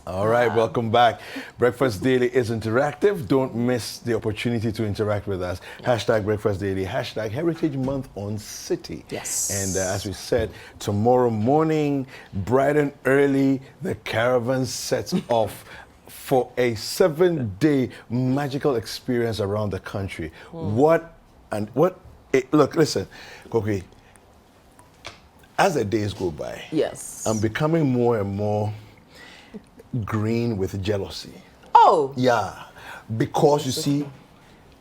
All right, welcome back. Breakfast Daily is interactive. Don't miss the opportunity to interact with us. Hashtag Breakfast Daily, hashtag Heritage Month on City. Yes. And as we said, tomorrow morning, bright and early, the Caravan sets off for a 7-day magical experience around the country. Look, listen, Koki, as the days go by, Yes. I'm becoming more and more green with jealousy. Oh. Yeah, because you see,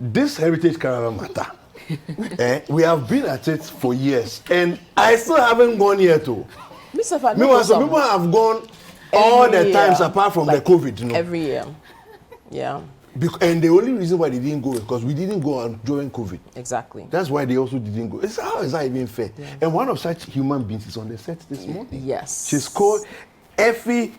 this Heritage Caravan matter, we have been at it for years, and I still haven't gone here too. Meanwhile, some people have gone all the times apart from the COVID, you know. Every year. Yeah. And the only reason why they didn't go is because we didn't go on during COVID. Exactly. That's why they also didn't go. How is that even fair? Yeah. And one of such human beings is on the set this morning. Yes. She's called Effie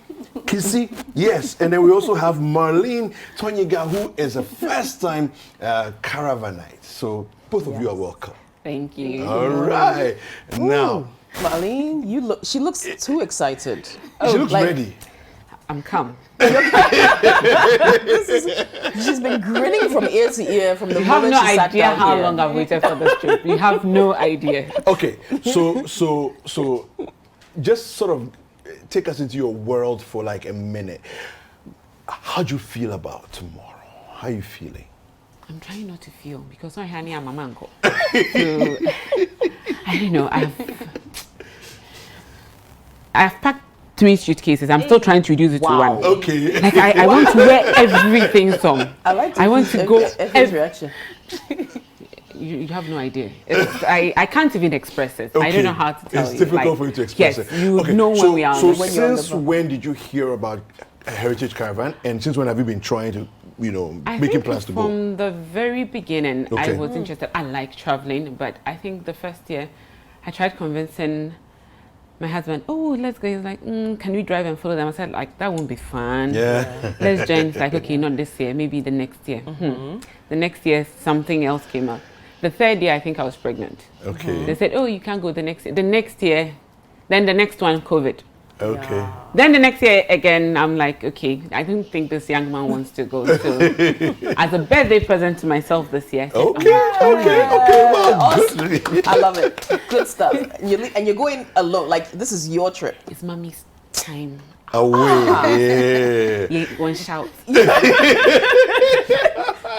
Kissy. Yes. And then we also have Marlene Tonyiga, who is a first-time Caravanite. So both of you are welcome. Thank you. All right. Now, Marlene, she looks too excited. she looks ready. I'm calm. She's been grinning from ear to ear from the moment she sat down here. You have no idea how long I've waited for this trip. You have no idea. Okay, so just sort of take us into your world for like a minute. How do you feel about tomorrow? How are you feeling? I'm trying not to feel because my honey and my uncle. So I don't know. I've packed 3 suitcases. I'm still trying to reduce it to 1. Okay. Like I want to wear everything some. I want to go. Reaction. You have no idea. I can't even express it. Okay. I don't know how to tell you. you. It's difficult for you to express it. Yes, you know when we are. So since when did you hear about Heritage Caravan, and since when have you been trying to, making plans to go? From the very beginning, Okay. I was interested. I like traveling, but I think the first year, I tried convincing my husband, let's go. He's like, can we drive and follow them? I said, like, that won't be fun. Yeah. Let's join. It's like, okay, not this year, maybe the next year. The next year, something else came up. The 3rd year, I think I was pregnant. Okay. They said, you can't go the next year. The next year, then the next one, COVID. Okay. Yeah. Then the next year again, I'm like, okay, I don't think this young man wants to go. So, as a birthday present to myself this year, I said, Okay. Well, Awesome. good. I love it. Good stuff. And you're going alone. Like, this is your trip. it's mommy's time. Away. Yeah, one shout.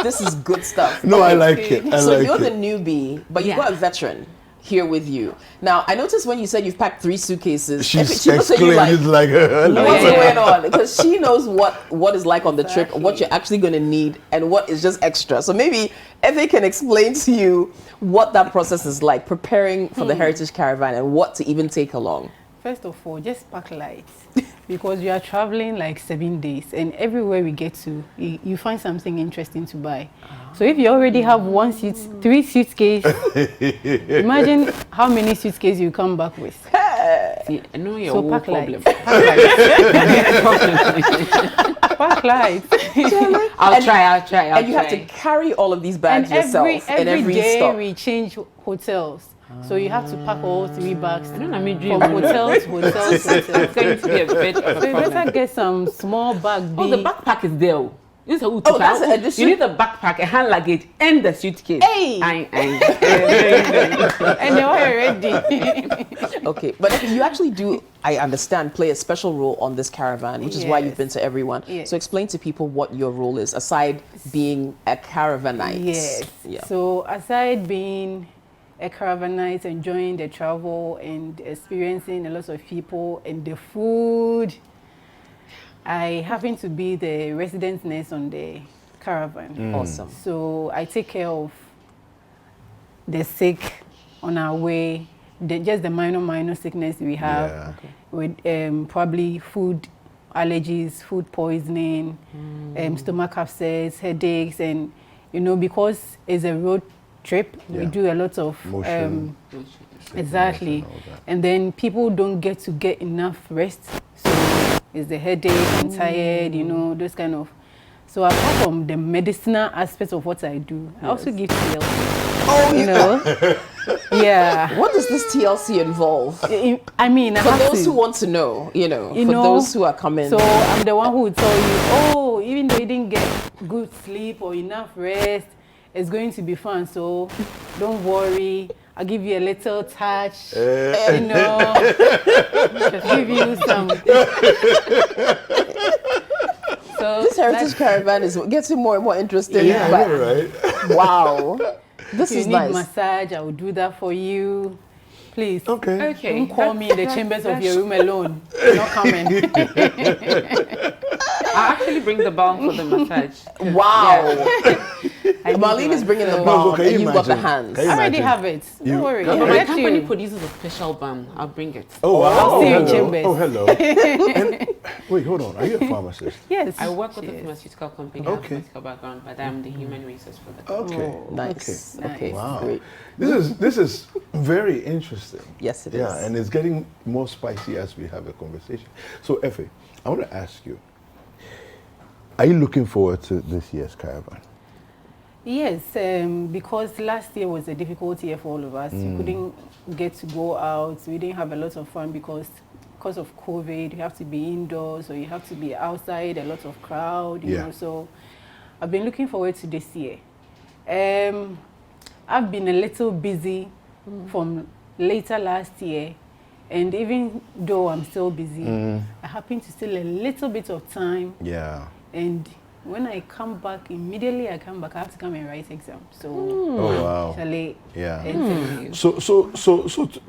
This is good stuff. No, I like it. So you're the newbie, but you've Yeah. got a veteran here with you. Now, I noticed when you said you've packed 3 suitcases, She's she looks at you exclaimed like, like what's Yeah. going on? Because she knows what is like on the trip, what you're actually going to need, and what is just extra. So maybe Effie can explain to you what that process is like, preparing for the Heritage Caravan and what to even take along. First of all, just pack light because we are traveling like 7 days, and everywhere we get to, you find something interesting to buy. So if you already have 3 suitcases, imagine how many suitcases you come back with. See, I know your So whole pack problem. light. Pack light. I'll try. And you have to carry all of these bags And yourself in every every day stop. we change hotels. So you have to pack all 3 bags I don't know, I'm from hotel to hotel to It's hotel. going to be a bit of a So you better problem. get some small bag. The backpack is there. This is that's an addition. You need the backpack, a hand luggage, and the suitcase. Hey! And they're already. Okay, but if you actually do, I understand, play a special role on this caravan, which is why you've Yes. been to everyone. Yes. So explain to people what your role is, aside being a caravanite. Yes. Yeah. So aside being a caravanite, enjoying the travel and experiencing a lot of people and the food, I happen to be the resident nurse on the caravan. Awesome. So I take care of the sick on our way, just the minor sickness we have, Yeah. with probably food allergies, food poisoning, stomach upsets, headaches, and because it's a road trip, we Yeah. do a lot of Motion. exactly, and all that. and then people don't get to get enough rest, so it's the headache and tired, those kind of. So apart from the medicinal aspect of what I do, I also give TLC. Oh, you know, Yeah. What does this TLC involve? I mean, I For have those to, who want to know, for know, those who are coming. So I'm the one who will tell you, oh, even though you didn't get good sleep or enough rest, it's going to be fun. So don't worry. I'll give you a little touch, give you some. So this Heritage Caravan is getting more and more interesting. Yeah, I but know, right? wow, this if is you need nice. massage, I will do that for you. Please. Okay. Don't call me in the chambers of your room alone. I'm not coming. I'll actually bring the balm for the massage. Wow. I need Marlene is one. bringing the No, balm can and you you've got the imagine? hands. Can you I already imagine? have it. Don't You- worry. No, I'll but my get company you. produces a special balm. I'll bring it. Oh, wow. I'll see you in hello. chambers. Oh, hello. And, wait, hold on. Are you a pharmacist? Yes. I work with a Yes. pharmaceutical company. I have a Okay. pharmaceutical background, but I'm the human resource for the company. Okay. Nice. Okay. Okay. Wow. Great. This is very interesting. Yes, it is. Yeah, and it's getting more spicy as we have a conversation. So, Effie, I want to ask you, are you looking forward to this year's Caravan? Yes, because last year was a difficult year for all of us. We couldn't get to go out. We didn't have a lot of fun because of COVID. You have to be indoors or you have to be outside, a lot of crowd, you Yeah. know. So I've been looking forward to this year. I've been a little busy from later last year. And even though I'm still busy, I happen to still a little bit of time. Yeah. And when I come back, immediately I come back, I have to come and write exam. So, Oh, wow. actually, Yeah. interview. So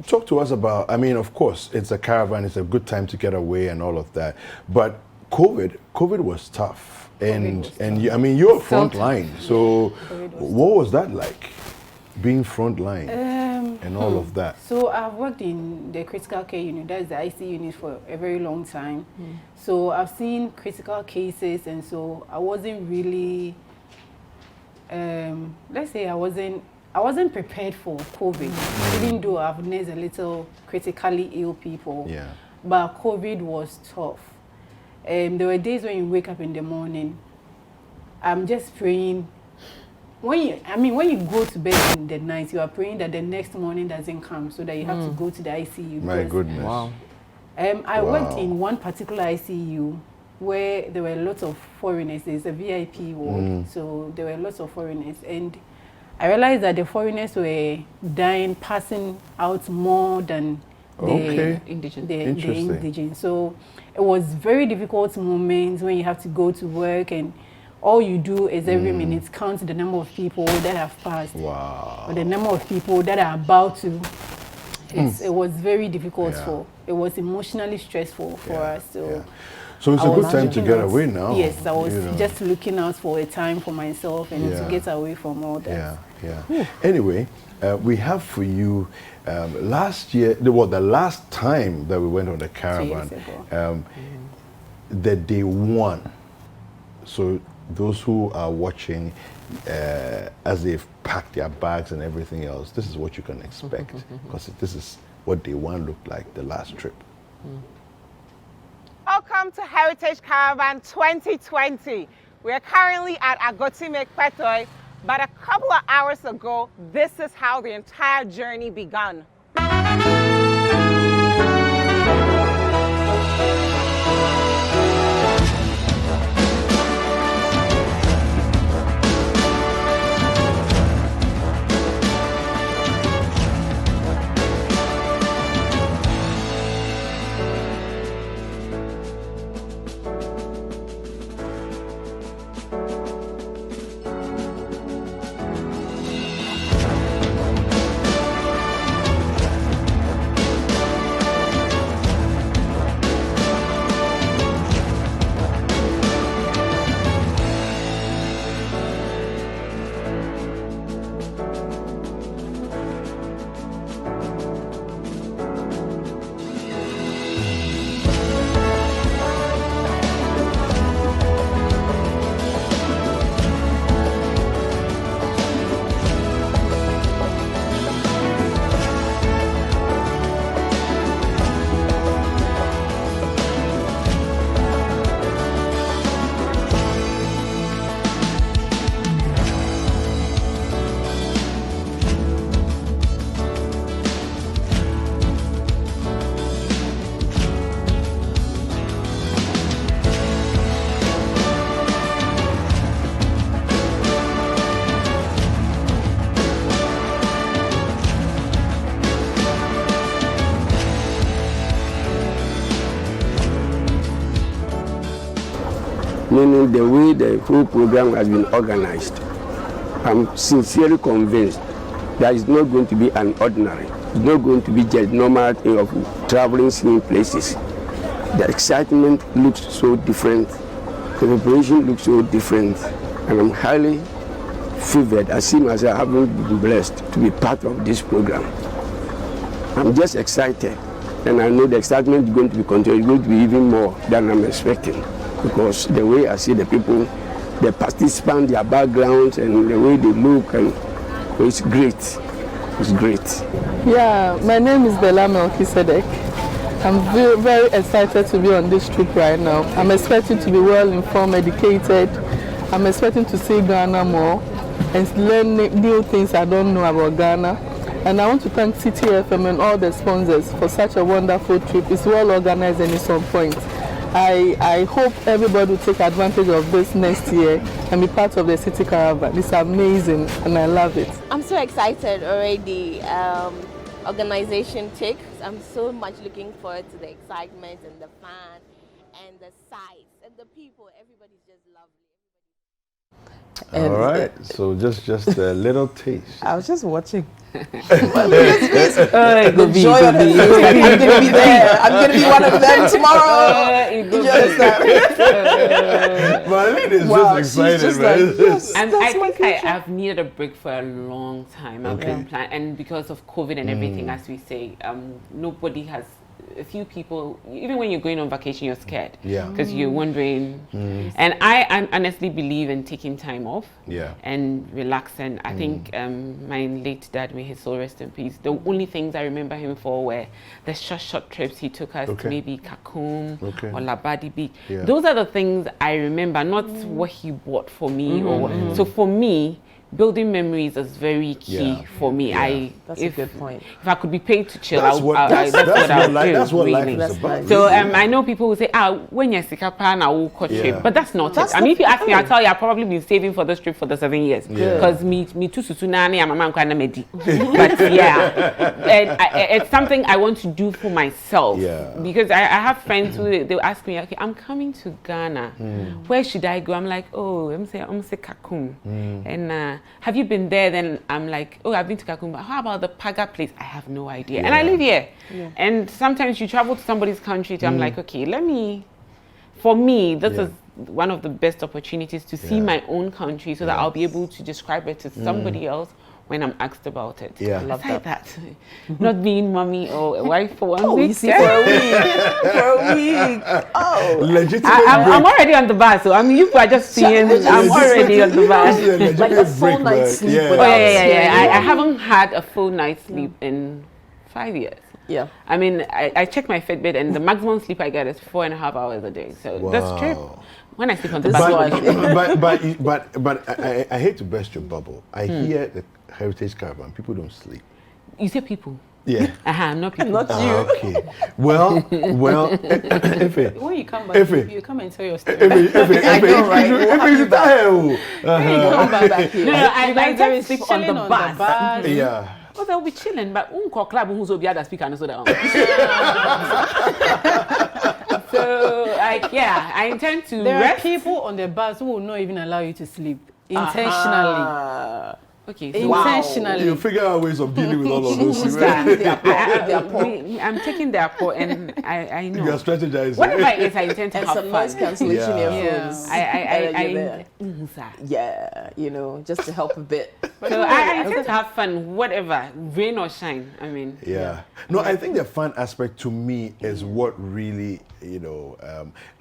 talk to us about, I mean, of course, it's a caravan, it's a good time to get away and all of that. But COVID was tough. And was and you, I mean, you're Still front tough. line. So COVID was what was that like? Being front line and all of that. So I've worked in the critical care unit, that's the IC unit, for a very long time. So I've seen critical cases, and so I wasn't really, let's say I wasn't prepared for COVID, even though I've nursed a little critically ill people. Yeah. But COVID was tough. There were days when you wake up in the morning, I'm just praying. When you go to bed in the night, you are praying that the next morning doesn't come, so that you have to go to the ICU. My because, goodness. Wow. I worked Wow. in one particular ICU where there were lots of foreigners. It's a VIP ward, so there were lots of foreigners, and I realized that the foreigners were dying, passing out more than Okay. Indigent. the Interesting. indigent. So it was very difficult moments when you have to go to work and all you do is every minute count the number of people that have passed Wow. or the number of people that are about to. It was very difficult Yeah. it was emotionally stressful for us. So Yeah. So it's I a was good time to looking get out- away now. Yes, I was you know. just looking out for a time for myself and Yeah. to get away from all that. Yeah, yeah. Anyway, we have for you last year, the last time that we went on the caravan, ago. the day one. So those who are watching, as they've packed their bags and everything else, this is what you can expect, because this is what day one looked like, the last trip. Welcome to Heritage Caravan 2020. We are currently at Agotime Kwetoi, but a couple of hours ago, this is how the entire journey began. meaning the way the whole program has been organized. I'm sincerely convinced that it's not going to be an ordinary. It's not going to be just normal thing of traveling, seeing places. The excitement looks so different. The preparation looks so different. And I'm highly favored. I see myself having been blessed to be part of this program. I'm just excited. And I know the excitement is going to be continued. It's going to be even more than I'm expecting. Because the way I see the people, the participants, their backgrounds, and the way they look, and it's great. It's great. Yeah, my name is Bella Melchizedek. I'm very excited to be on this trip right now. I'm expecting to be well informed, educated. I'm expecting to see Ghana more and learn new things I don't know about Ghana. And I want to thank CTFM and all the sponsors for such a wonderful trip. It's well organized and it's on point. I hope everybody will take advantage of this next year and be part of the City Caravan. It's amazing and I love it. I'm so excited already. Organization takes. I'm so much looking forward to the excitement and the fun and the sights and the people. Everybody's just lovely. All right, so just a little taste. I was just watching. Oh, The joy on her face, like, I'm gonna be there. I'm gonna be one of them tomorrow. You understand? Marlene is Wow, just she's excited, just man. like, yes, And that's I my think future. I've needed a break for a long time. I've Okay. been plan- and because of COVID and everything, as we say, nobody has. A few people, even when you're going on vacation, you're scared. Yeah. Because you're wondering. And I honestly believe in taking time off. Yeah. And relaxing. I think my late dad, may his soul rest in peace. The only things I remember him for were the short trips he took us Okay. to maybe Kakum Okay. or Labadi Beach. Yeah. Those are the things I remember, not what he bought for me. So for me, building memories is very key Yeah. for me. Yeah. That's a good point. If I could be paid to chill, That's I'll, what I'll, that's, that's that's what what I'll life, do. that's what life really. is That's about. nice. So really. I know people will say, when you're sick, I will coach Yeah. trip, but that's not That's it. I mean, if you the ask me, I'll thing. tell you, I've probably been saving for this trip for the 7 years. Yeah. Because me too, Susunani, I'm a man kind of medi. But yeah, it's something I want to do for myself. Yeah. Because I have friends who they'll ask me, okay, I'm coming to Ghana. Where should I go? I'm like, I'm saying Kakum. And have you been there? Then I'm like, I've been to Kakum, but how about the Paga place? I have no idea. And I live here. Yeah. And sometimes you travel to somebody's country, I'm like, okay, for me, this is one of the best opportunities to see my own country so that I'll be able to describe it to somebody else when I'm asked about it. Yeah. I love that. Not being mommy or a wife for 1 week. You see, for a week. For a week. Oh. Legitimate I'm break. already on the bus, so I mean, you are just seeing. I'm already on the bus. This is a Like a legitimate full break, night's man. sleep Yeah. without- I haven't had a full night's sleep in 5 years. Yeah. I mean, I check my Fitbit and the maximum sleep I get is 4.5 hours a day. So this trip, when I sleep on the This bus, one. But I hate to burst your bubble. I hear the Heritage Caravan, people don't sleep. you say people. Yeah. Not people. Not you. Okay. Well, Efe. When you come back, Efe. you come and tell your story. I know, right? We'll have you back. When you come back here, No, I there tend to is sleep on chilling the bus. Yeah. Oh, they'll be chilling, but unko club who's be other speaker and so that. So, I intend to There are rest. people on the bus who will not even allow you to sleep intentionally. Okay, so Intentionally. You figure out ways of dealing with all of those. I'm taking their part and I know. You are strategizing. Whatever it is, I intend to And have some noise fun. cancellation Yeah. earphones. Yeah, just to help a bit. So I intend to have fun, whatever, rain or shine. I mean, Yeah. No, I think the fun aspect to me is what really,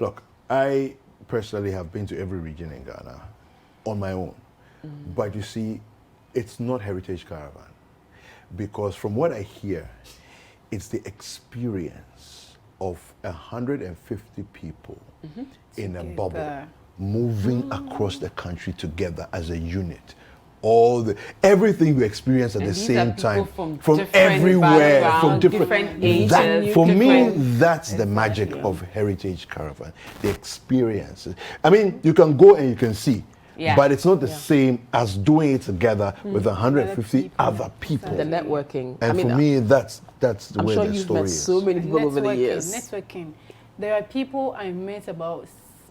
look, I personally have been to every region in Ghana on my own. But you see, it's not Heritage Caravan. Because from what I hear, it's the experience of 150 people in a bubble moving across the country together as a unit. Everything we experience at And the these same are people time, from different everywhere, from backgrounds, different ages, that, for me, different- that's the magic of Heritage Caravan, the experiences. I mean, you can go and you can see, but it's not the same as doing it together with 150 other people. The networking. And for me, that's the I'm way sure the you've story met is. so many people over the years. Networking. There are people I met about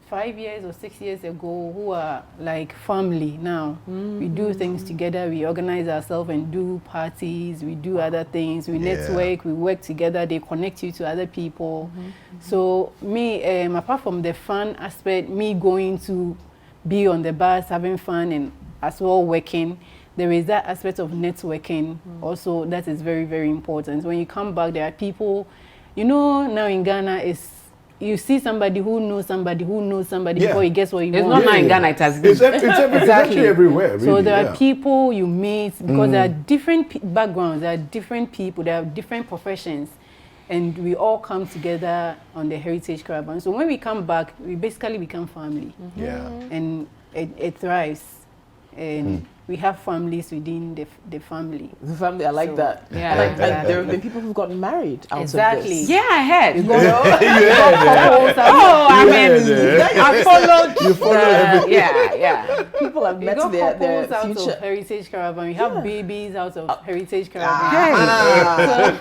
5 years or 6 years ago who are like family now. We do things together, we organize ourselves and do parties, we do other things, we network, we work together, they connect you to other people. So me, apart from the fun aspect, me going to be on the bus, having fun and as well working, there is that aspect of networking also that is very, very important. When you come back, there are people, you know, now in Ghana is you see somebody who knows somebody who knows somebody before he gets what he wants. It's not in Ghana, it has been. It's actually everywhere, really. So there are people you meet because there are different backgrounds, there are different people, there are different professions, and we all come together on the Heritage Caravan. So when we come back, we basically become family. Yeah. And it thrives. And we have families within the family. The family, I like So, that. yeah. And there have been people who've gotten married out of Exactly. this. Yeah, I heard. I followed. You follow everything. Yeah. People have We met got their couples out future. of Heritage Caravan. We have babies out of Heritage Caravan.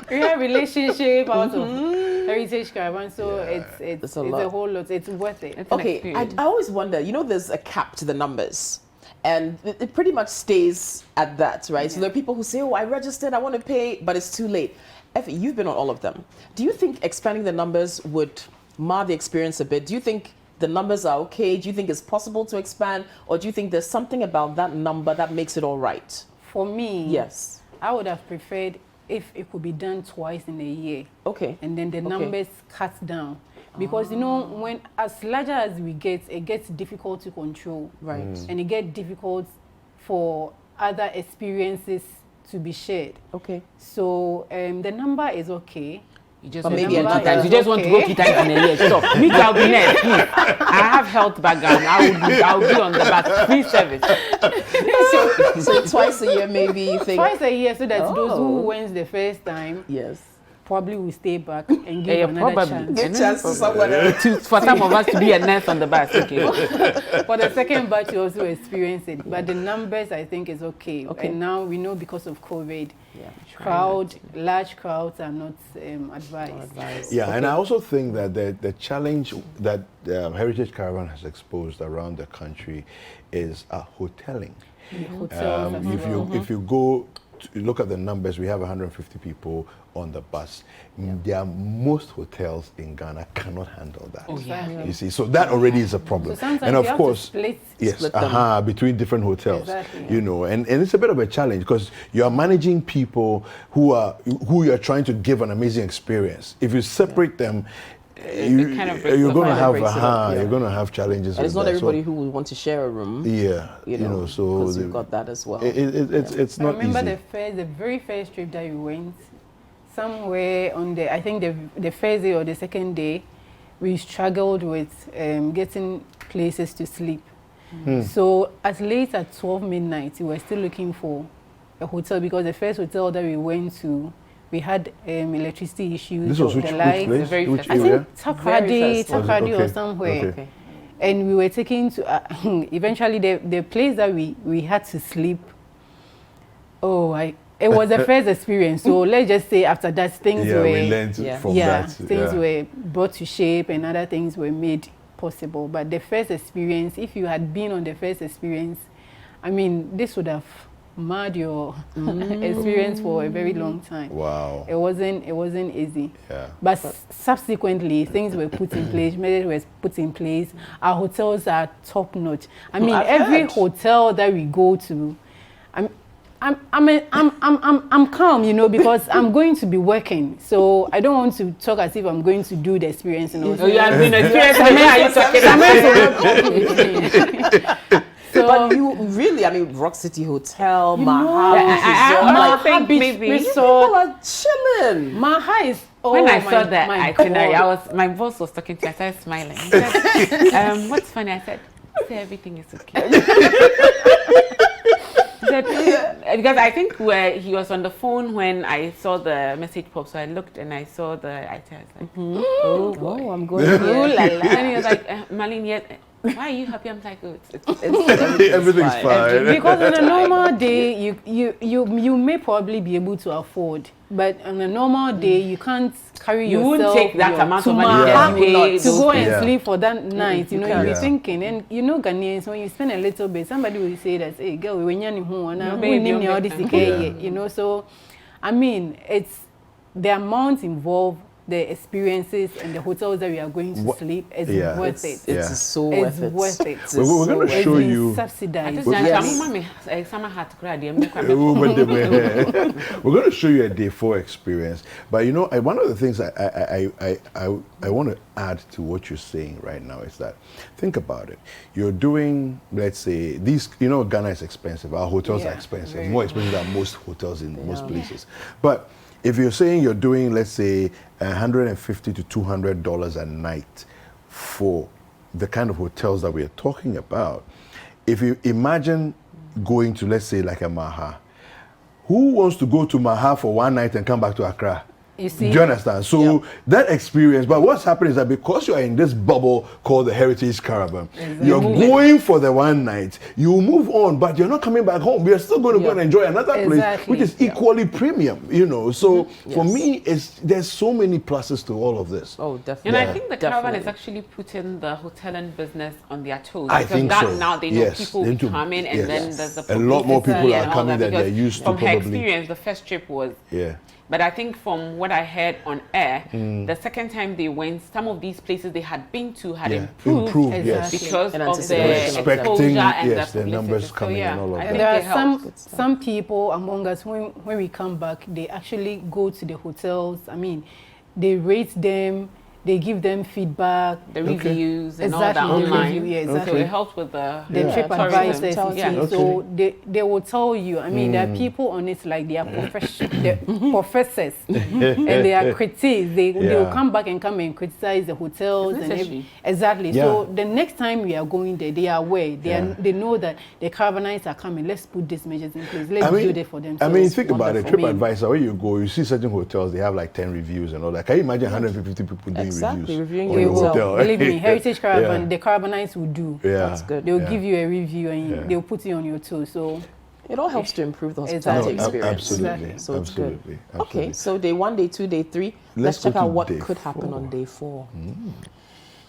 We have relationship out of Heritage Caravan. So it's a a lot. whole lot. It's worth it. It's an Okay, experience. I always wonder, you know, there's a cap to the numbers. And it pretty much stays at that, right? So there are people who say, oh, I registered, I want to pay, but it's too late. Effie, you've been on all of them. Do you think expanding the numbers would mar the experience a bit? Do you think the numbers are okay? Do you think it's possible to expand? Or do you think there's something about that number that makes it all right? For me, Yes. I would have preferred if it could be done twice in a year. Okay. And then the numbers cut down. Because, you know, when as larger as we get, it gets difficult to control. Right. And it gets difficult for other experiences to be shared. Okay. So the number is okay. You just But want maybe to go another- 2 times. You just want to go 2 times in a year. Sure. Me, I'll be next. Please. I have health background. I'll be on the bus. Free service. So twice a year, maybe you think. Twice a year, so that those Oh. who went the first time Yes. probably will stay back and give Yeah, another probably. chance. Give chance to someone else. For some of us to be a nurse on the bus. Okay. For the second batch, you also experience it. But the numbers, I think, is okay. Okay. And now we know because of COVID, Yeah. large crowds are not advised. Yeah, and I also think that the challenge that Heritage Caravan has exposed around the country is hoteling. Hotels as well. If you go to look at the numbers, we have 150 people on the bus. There are most hotels in Ghana cannot handle that. Exactly. You see, so that already is a problem. So sometimes and you of have course, to split yes, them. between different hotels. Exactly. You know, and it's a bit of a challenge because you are managing people who you are trying to give an amazing experience. If you separate them, kind of breaks you're it going to up. have Breaks it up, you're going to have challenges. And it's with not that. So, everybody who will want to share a room. yeah, You know, so because you've got that as well. it's I not remember easy. the very first trip that we went, somewhere on I think the first day or the second day, we struggled with getting places to sleep. So as late as 12 midnight, we were still looking for a hotel because the first hotel that we went to, we had electricity issues. This was the which lights. place? very Which first. I area? think Very first one. Takrady or Okay. somewhere. Okay. And we were taken to, eventually the place that we had to sleep, it was the first experience. So let's just say after that things Yeah, were, we learned from that. things were brought to shape and other things were made possible. But the first experience, if you had been on the first experience, I mean, this would have marred your experience for a very long time. Wow. It wasn't easy. Yeah. But subsequently, things were put in place, measures were put in place. Our hotels are top notch. I mean, I've every heard. hotel that we go to, I'm calm, you know, because I'm going to be working. So I don't want to talk as if I'm going to do the experience. You know, Oh, you have been experienced. But you really, I mean, Rock City Hotel, You Maha, know, I think Beach maybe- Resort. people are chilling. Maha is When I saw the my itinerary, God. my boss was talking to me. I started smiling. He said, what's funny? I said, say everything is okay. He said, because I think he was on the phone when I saw the message pop, so I looked and I saw the itinerary. I was like, oh boy. Oh, I'm going Ooh here. la la. And he was like, Marlene, yes, Why are you happy? I'm like, oh, Everything's fine. Because on a normal day, you may probably be able to afford, but on a normal day, you can't carry You yourself. won't take that amount to of money Maha to pay to go and Yeah. sleep for that night. You know, you'll be Yeah. thinking, and you know, Ghanaians, when you spend a little bit, somebody will say that, hey, girl, we are baby, all this Yeah. you know. So, I mean, it's the amount involved. The experiences and the hotels that we are going to sleep is Yeah. worth it. Yeah. It's so It's worth it. worth it. It's We're so gonna worth show it. It's you. subsidized. Summer hat grad. We're going to show you a day 4 experience. But you know, one of the things I want to add to what you're saying right now is that, think about it. You're doing, let's say, these, you know, Ghana is expensive. Our hotels are expensive, very more expensive than most hotels in most places. But if you're saying you're doing, let's say, $150 to $200 a night for the kind of hotels that we are talking about, if you imagine going to, let's say, like a Maha, who wants to go to Maha for one night and come back to Accra? You see? Do you understand? So that experience, but what's happening is that because you are in this bubble called the Heritage Caravan, you're going for the one night, you move on, but you're not coming back home. You're still going to go and enjoy another place, which is equally premium, you know. So for me, there's so many pluses to all of this. Oh, definitely. And I think the Caravan is actually putting the hoteling business on their toes. I because think that so. now they know Yes, people they will be do. coming, and Yes. then there's the A lot more people publicity are and all coming that, than they're because used to, from her probably. experience, the first trip was. Yeah. But I think from what I heard on air, the second time they went, some of these places they had been to had improved yes. because In of the anticipation of them. exposure and Yes, the the numbers publicity. coming and all of I that. think There it are helps. some people among us when we come back, they actually go to the hotels. I mean, they rate them, they give them feedback. The reviews and Exactly, all that the online. review, yeah, So exactly. it helps with the Trip tourism. advisors, Yeah. you see. So they will tell you. I mean, there are people on it like they are professors and they are critics. They will come back and come and criticize the hotels It's and necessary. exactly. Yeah. So the next time we are going there, they are aware. They know that the caravanites are coming. Let's put these measures in place. Let's build it for them. I So mean, it's think about it. wonderful. TripAdvisor, where you go, you see certain hotels, they have like 10 reviews and all that. Can you imagine 150 people doing Exactly, reviews reviewing on your your hotel. hotel? Believe me, Heritage Caravan, Yeah. the caravanites will do. Yeah. That's good. They'll Yeah. give you a review and Yeah. they'll put you on your toes. So It all helps to improve the hospitality Exactly. experience. Absolutely. So it's good. Absolutely. Okay, so day 1, day 2, day 3. Let's Let's check go to out what day could happen 4. on day 4.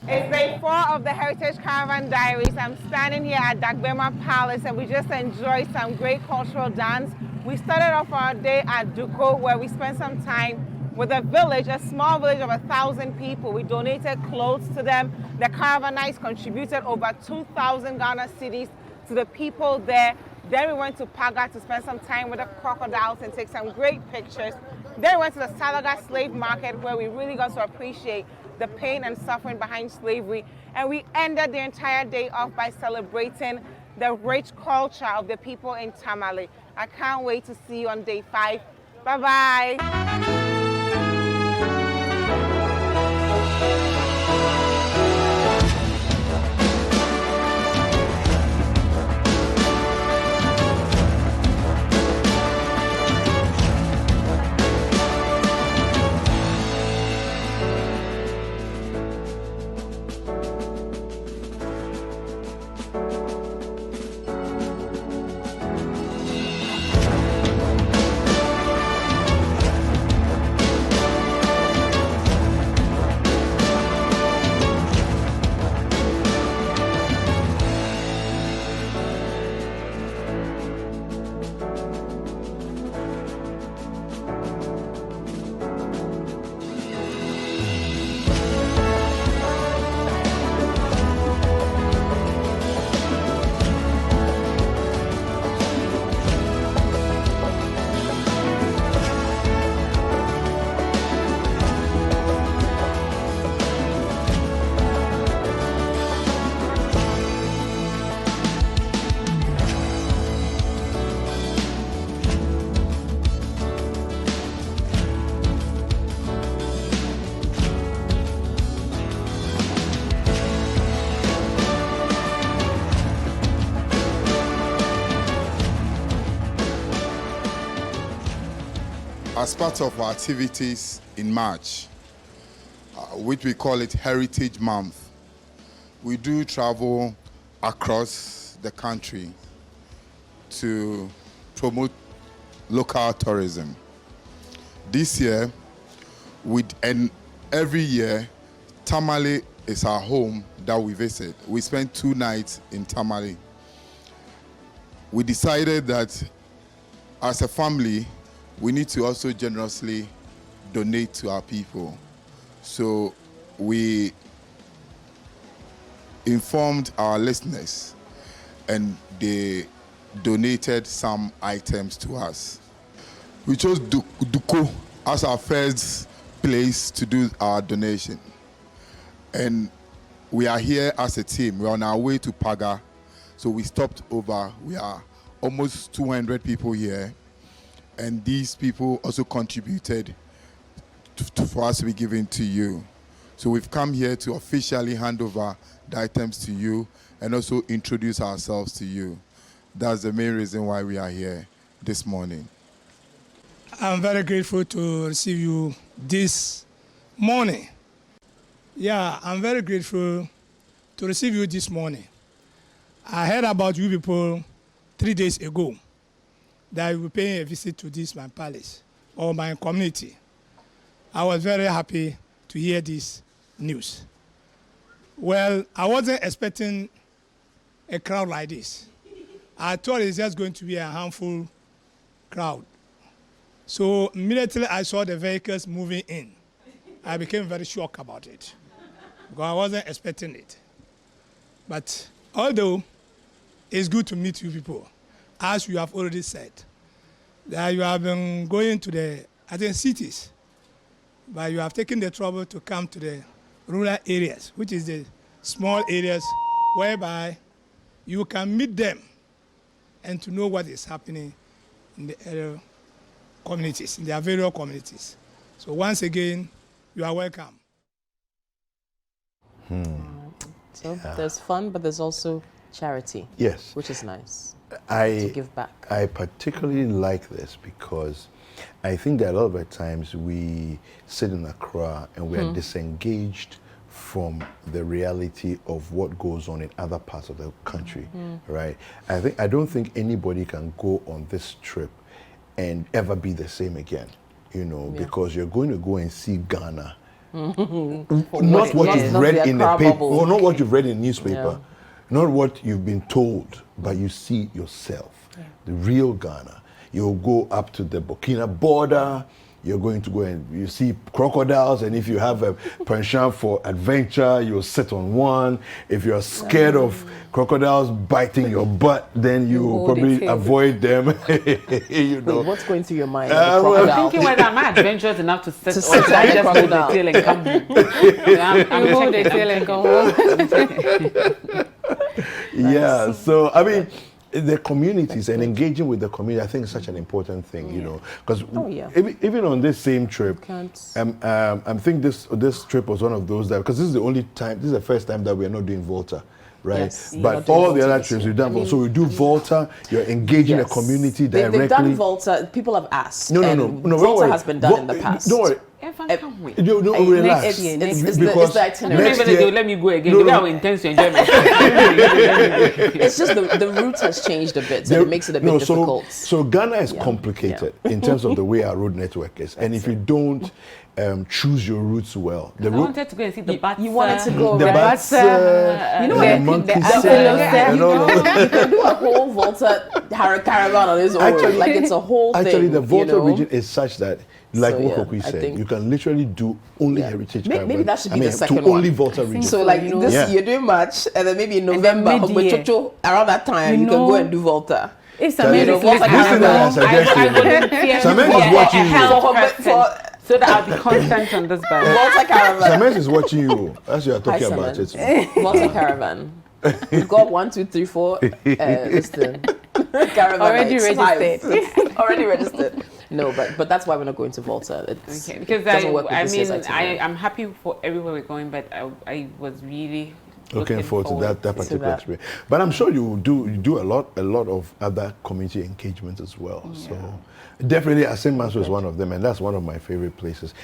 It's day 4 of the Heritage Caravan Diaries. I'm standing here at Dagbema Palace and we just enjoyed some great cultural dance. We started off our day at Duko, where we spent some time with a village, a small village of 1,000 people. We donated clothes to them. The Caravanites contributed over 2,000 Ghana cedis to the people there. Then we went to Paga to spend some time with the crocodiles and take some great pictures. Then we went to the Salaga slave market, where we really got to appreciate the pain and suffering behind slavery. And we ended the entire day off by celebrating the rich culture of the people in Tamale. I can't wait to see you on day 5. Bye-bye. As part of our activities in March, which we call it Heritage Month, we do travel across the country to promote local tourism. This year, and every year, Tamale is our home that we visit. We spent 2 nights in Tamale. We decided that as a family, we need to also generously donate to our people. So we informed our listeners and they donated some items to us. We chose Duko as our first place to do our donation. And we are here as a team. We're on our way to Paga. So we stopped over. We are almost 200 people here. And these people also contributed for us to be given to you. So we've come here to officially hand over the items to you and also introduce ourselves to you. That's the main reason why we are here this morning. I'm very grateful to receive you this morning. Yeah, I'm very grateful to receive you this morning. I heard about you people 3 days ago that you were paying a visit to this my palace or my community. I was very happy to hear this news. Well, I wasn't expecting a crowd like this. I thought it's just going to be a handful crowd. So immediately I saw the vehicles moving in. I became very shocked about it because I wasn't expecting it. But although it's good to meet you people, as you have already said, that you have been going to the cities, but you have taken the trouble to come to the rural areas, which is the small areas whereby you can meet them and to know what is happening in the area communities, in their various communities. So once again, you are welcome. So there's fun, but there's also charity. Yes. Which is nice. To give back. I particularly like this because I think that a lot of the times we sit in Accra and we are disengaged from the reality of what goes on in other parts of the country, right? I don't think anybody can go on this trip and ever be the same again, because you're going to go and see Ghana. Not what you've read in the paper, or not what you've read in the newspaper, not what you've been told, but you see yourself, the real Ghana. You'll go up to the Burkina border, you're going to go and you see crocodiles, and if you have a penchant for adventure, you'll sit on one. If you're scared of crocodiles biting your butt, then you will probably avoid them. Wait, what's going through your mind? I'm thinking whether am I adventurous enough to sit or should I just hold the tail and come home? I'm hold the tail and come home. Yeah, so I mean, the communities and engaging with the community, I think is such an important thing, because even on this same trip, I think this trip was one of those that, because this is the first time that we are not doing Volta. Right, yes, but all the other trips we've done. So we do Volta. You're engaging the community directly. They've done Volta. People have asked. No. Volta has been done in the past. Don't worry. Relax. It's the itinerary. Let me go again. No. Intense to enjoy myself. It's just the route has changed a bit, so it makes it a bit difficult. So Ghana is complicated in terms of the way our road network is, and if you don't choose your routes well, I wanted to go and see the bats. You wanted to go the bats, the monkeys, you can do a whole Volta Caravan on its own. It's a whole thing. Actually, the Volta region is such that, like what Koki said, you can literally do only heritage Caravan. Maybe that should be the second one. one. Only Volta region. So this you're doing March, and then maybe in November, around that time, you can go and do Volta. If somebody is watching you. So that I'll be constant on this bike. Volta Caravan. Samet is watching you as you are talking about it. Volta Caravan. We've got 1, 2, 3, 4. Listen, Caravan already registered. Already registered. No, but that's why we're not going to Volta. Okay, because I'm happy for everywhere we're going, but I was really looking forward to that particular experience. But I'm sure you do a lot of other community engagement as well. Yeah. So definitely St. Mansur is one of them, and that's one of my favorite places,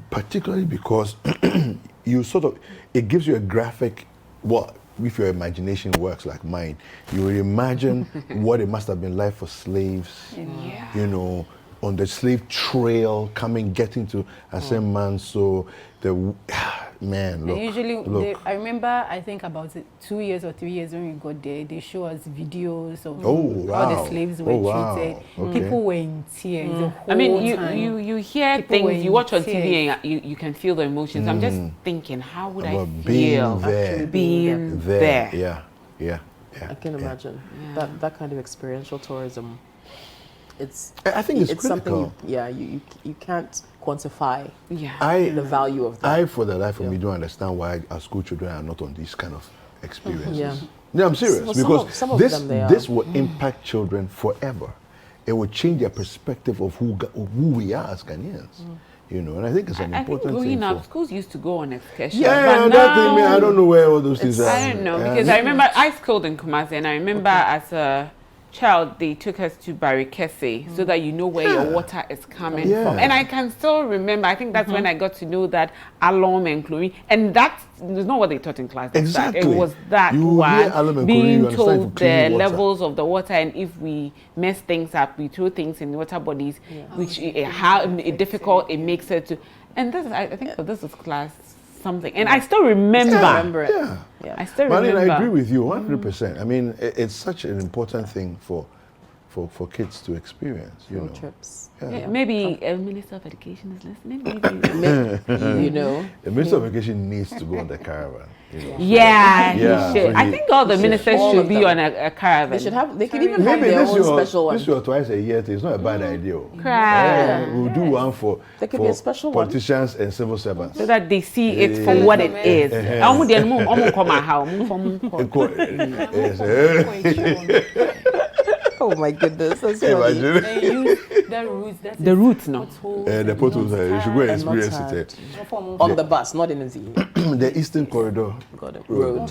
particularly because it gives you a graphic well, if your imagination works like mine, you will imagine what it must have been like for slaves, you know, on the slave trail, getting to Asemman. So man, look. And usually, look. I remember, I think about 2 years or 3 years when we got there, they show us videos of how the slaves were treated. Okay. People were in tears the whole I mean, time. you hear People were things, you in watch on tears. TV and you can feel the emotions. I'm just thinking, how would I About feel being there. there? Yeah. I can imagine that kind of experiential tourism. I think it's critical. something you can't quantify Yeah. the value of that. I, for the life of me, don't understand why our school children are not on these kind of experiences. Yeah. No, I'm serious, Well, because some of this them they are. this will impact children forever. It will change their perspective of who we are as Ghanaians. You know, and I think it's an I think important thing. growing up, schools used to go on excursions. Yeah, but that thing, now, man, I don't know where all those things are. I don't know, because I remember I schooled in Kumasi, and I remember as a child, they took us to Barikese so that you know where your water is coming from. And I can still remember, I think that's when I got to know that alum and chlorine, and that is not what they taught in class. Exactly. It was that You hear alum one, and chlorine, being you understand told clean the water. levels of the water, and if we mess things up, we throw things in the water bodies, which how difficult it makes it to. And this, I think for this is class something. And I still remember. I still remember. I agree with you 100%. I mean, it's such an important thing for kids to experience, you know. Trips. Yeah, maybe a Minister of Education is listening. Maybe. You know. The Minister of Education needs to go on the caravan. You know. Yeah, he should. so I think all the ministers All should of be them. on a caravan. They should have. They could even have Maybe their this own special one. your twice a year thing. It's not a bad idea. Cry. We'll do one for There could be a special one. politicians and civil servants. So that they see it for what it is. Oh my goodness, that's funny. Imagine. And use the roots. The roots, no. The potholes, you should go and experience not it. On the bus, not in the V. The Eastern Corridor Got it. Road.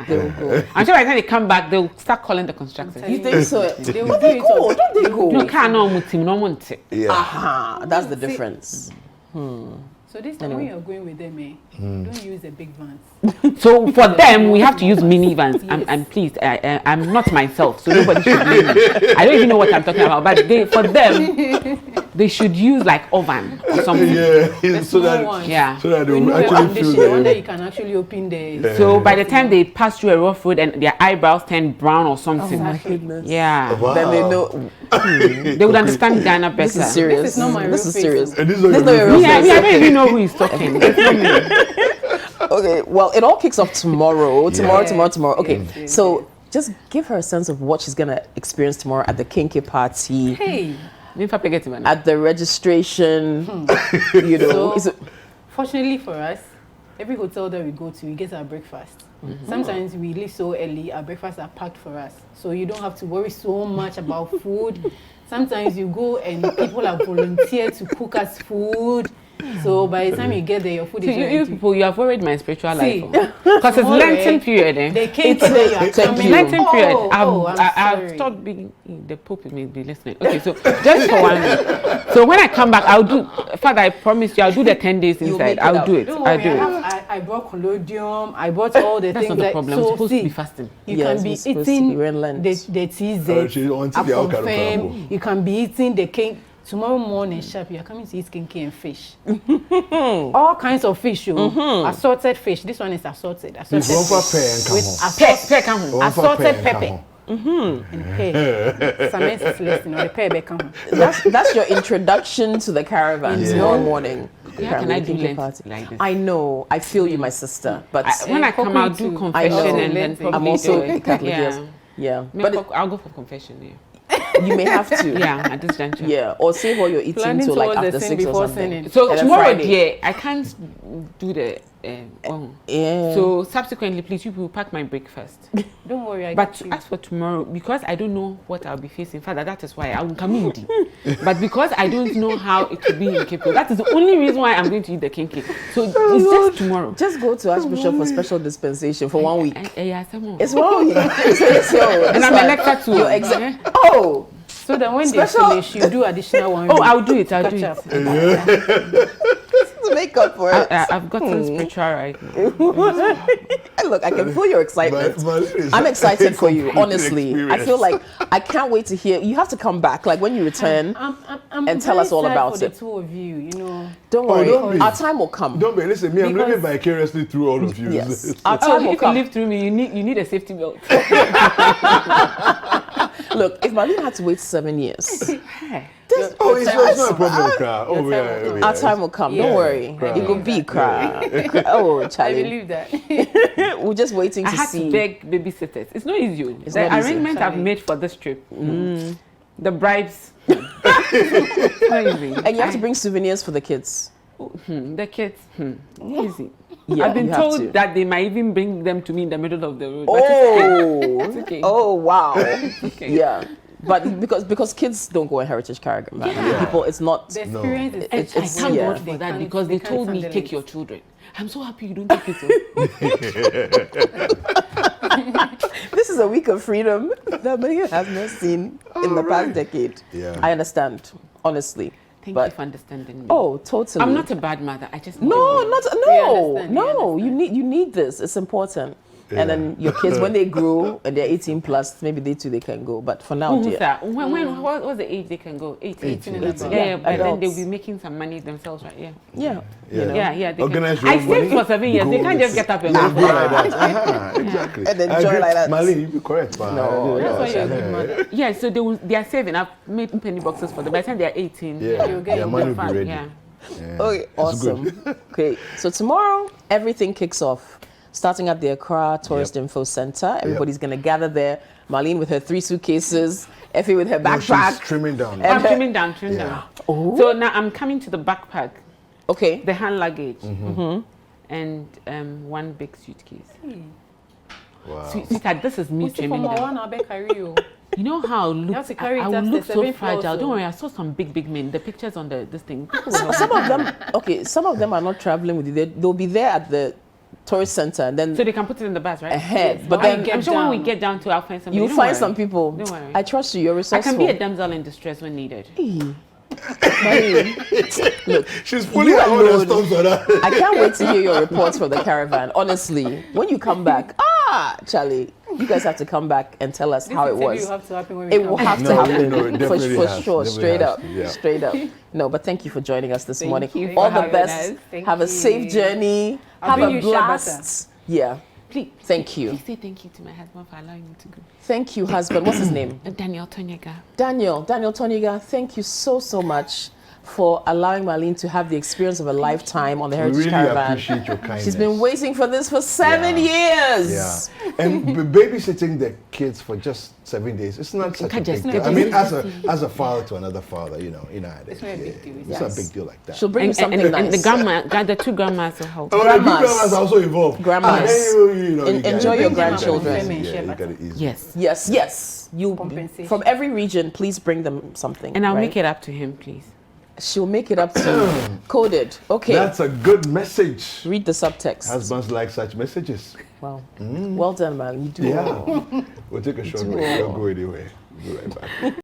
They will go. I'm sure by the time they come back, they'll start calling the constructors. You think so? They But will they do it go. on- Don't they go? No, can't no mutim, no munti. Yeah. Aha, that's the difference. So this time when you're going with them, don't use the big vans. So for them, we have to use minivans. I'm pleased. I'm not myself, so nobody should blame me. I don't even know what I'm talking about. But for them, they should use like oven or something. Yeah, so that one. Yeah. so that they We will know actually feel the one that the you can actually open the. So by the time they pass through a rough road and their eyebrows turn brown or something, Goodness. yeah, Wow. Then they know they would understand Ghana better. this is serious. This is not my This real is face. serious. And this is This is not your real Yeah, face. I don't even know who is talking. It's not me. Okay, well, it all kicks off tomorrow. Yeah. Tomorrow. Okay, so just give her a sense of what she's gonna experience tomorrow at the Kinky party, Hey, at the registration. You know, So- fortunately for us, every hotel that we go to, we get our breakfast. Sometimes we leave so early, our breakfasts are packed for us. So you don't have to worry so much about food. Sometimes you go and people are volunteered to cook us food. So by the time you get there, your food So is you ready. people, you have worried my spiritual See, life. Because it's Lenten period. They came today, you are coming. Lenten period. I'm I've sorry. stopped being, the Pope may be listening. Okay, so just for 1 week. So when I come back, I'll do, Father, I promise you, I'll do the 10 days You'll inside. make it I'll up. do it. Don't I'll worry, do it. I brought collodium, I brought all the That's things not the that problem. I'm so supposed see, to be fasting. You Yes, can be we're supposed to eating be wearing Lent. the TZ, until the outcome confirm. You can be eating the cake. Tomorrow morning sharp, you are coming to eat kinky and fish. All kinds of fish, assorted fish. This one is assorted. Assorted One for fish. pay and come With home. One for assorted pay and pepper. come home. And pear. Some is listening, or the pear become. that's your introduction to the caravan tomorrow morning. Yeah, can I do Kinky Lent party. like this? I know. I feel you, my sister. But When I come, I'll do confession know. and then probably I'm also do it. Catholic. Yeah. Yes. Yeah, but I'll go for confession. Yeah. you may have to. Yeah, at this juncture. Yeah, or save what you're eating Planning till like towards the after sin 6 or before something. sinning. So And then tomorrow, Friday. I can't do the. Yeah. So subsequently, please, you will pack my breakfast. Don't worry, I But got you. as for tomorrow, because I don't know what I'll be facing, Father, that is why I will come in. But because I don't know how it will be in Cape Town, that is the only reason why I'm going to eat the kinky. So it's just tomorrow. Just go to Archbishop for special dispensation for 1 week. Yeah, someone. It's 1 week. And I'm elected to. Your oh, So then when Special- they finish, you do additional one. Oh, week. I'll do it. I'll Catch do up. it. make up for it. I've gotten spiritual right now. Look, I can feel your excitement. But I'm excited for you, honestly. I experience. feel like I can't wait to hear. You have to come back, like when you return, I'm and tell very us all sad about for it. the two of you, you know. Don't worry, don't be. our time will come. Don't be. Listen, me, I'm living Because- vicariously through all of you. Yes, our time Oh, will if you come. live through me, you need a safety belt. Look, if Marlene had to wait 7 years, Oh, it's not a problem, Kra. Oh, yeah. our time will come. Don't worry, Cry. it will be cry. Oh, I Charlie, believe that. we're just waiting I to had see. to beg babysitters. It's not easy. It's The not easy. arrangement I've made for this trip, the bribes, it's not easy. And you have to bring souvenirs for the kids. The kids, easy. Yeah, I've been you have told to. that they might even bring them to me in the middle of the road. But it's okay. Oh wow. Okay. Yeah. But because kids don't go in heritage caravan. People, it's not. The experience is It's- I it's- thank yeah. God for that because they told me handle take it. your children. I'm so happy you don't take it. This is a week of freedom that many has not seen in the past decade. Yeah. I understand, honestly. Thank But- you for understanding me. Oh, totally. I'm not a bad mother. I just No, need not We no, understand, we no. understand. You need this. It's important. And then your kids, when they grow and they're 18 plus, maybe they can go. But for now, dear. what's the age they can go? 18 and 18. above. Yeah, but then adults. they'll be making some money themselves, right? Yeah. Yeah. You know. Yeah, they Organize can. your I own saved money, for 7 years. They go can't just with- get up and Yeah, go. go like that. Exactly. And then I join agree. like that. Marlene, you be correct. No, That's why you're a good mother. Yeah, so they are saving. I've made penny boxes for them. By the time they are 18, Yeah, You'll get their it money will fine, be ready. yeah. Yeah. Okay, It's awesome. good. Okay, so tomorrow everything kicks off. Starting at the Accra Tourist Info Center. Everybody's going to gather there. Marlene with her 3 suitcases. Effie with her No, backpack. she's trimming down. I'm trimming down. So now I'm coming to the backpack, Okay. the hand luggage, and one big suitcase. Wow. Sweetheart, this is me What's it trimming from down. one? I'll be carry you. You know how I have to carry it will up look the so 7th floor, fragile. so- Don't worry, I saw some big men. The pictures on this thing. People will help Some me. of them, okay, some of them are not traveling with you. They'll be there at the tourist center and then So they can put it in the bus, right? ahead. But When then I'm sure when we down. get down to, I'll find somebody. you'll Don't find worry. some people. Don't worry. I trust you. You're I resourceful. can be a damsel in distress when needed. Look, She's pulling you out all the alone- stones on that. I can't wait to hear your reports from the caravan. Honestly, when you come back, Charlie, you guys have to come back and tell us how it This interview was. will have to happen when we It come will back. have to No, happen no, it for definitely has. sure. Definitely Straight has up, to, yeah. straight up. No, but thank you for joining us this morning. you All for the having best. us. Thank Have a you. safe journey. I'll Have bring a you shea butter. blast. Yeah. Please. Thank you. Please say thank you to my husband for allowing me to go. Thank you, husband. What's his name? Daniel Tonyega. Daniel Toniga, thank you so much for allowing Marlene to have the experience of a lifetime on the We Heritage really Caravan. appreciate your kindness. She's been waiting for this for 7 years. Yeah, and babysitting the kids for just 7 days. It's not such a Can't just- big deal. I mean, as a father to another father, you know, It's not a big deal. It's not a big deal like that. She'll bring you something and nice. the two grandmas will help. Oh, the big Grandmas. grandmas are also involved. Grandmas. And then you know, you Enjoy gotta- your you gotta- grandchildren. Yeah, you gotta ease it. Yes. Yes. You Compensation. from every region, please bring them something. And I'll right? make it up to him, please. She'll make it up to coded. Okay. That's a good message. Read the subtext. Husbands like such messages. Wow. Well done, man. You do. Yeah. We'll take a short break. Don't go anywhere. We'll be right back.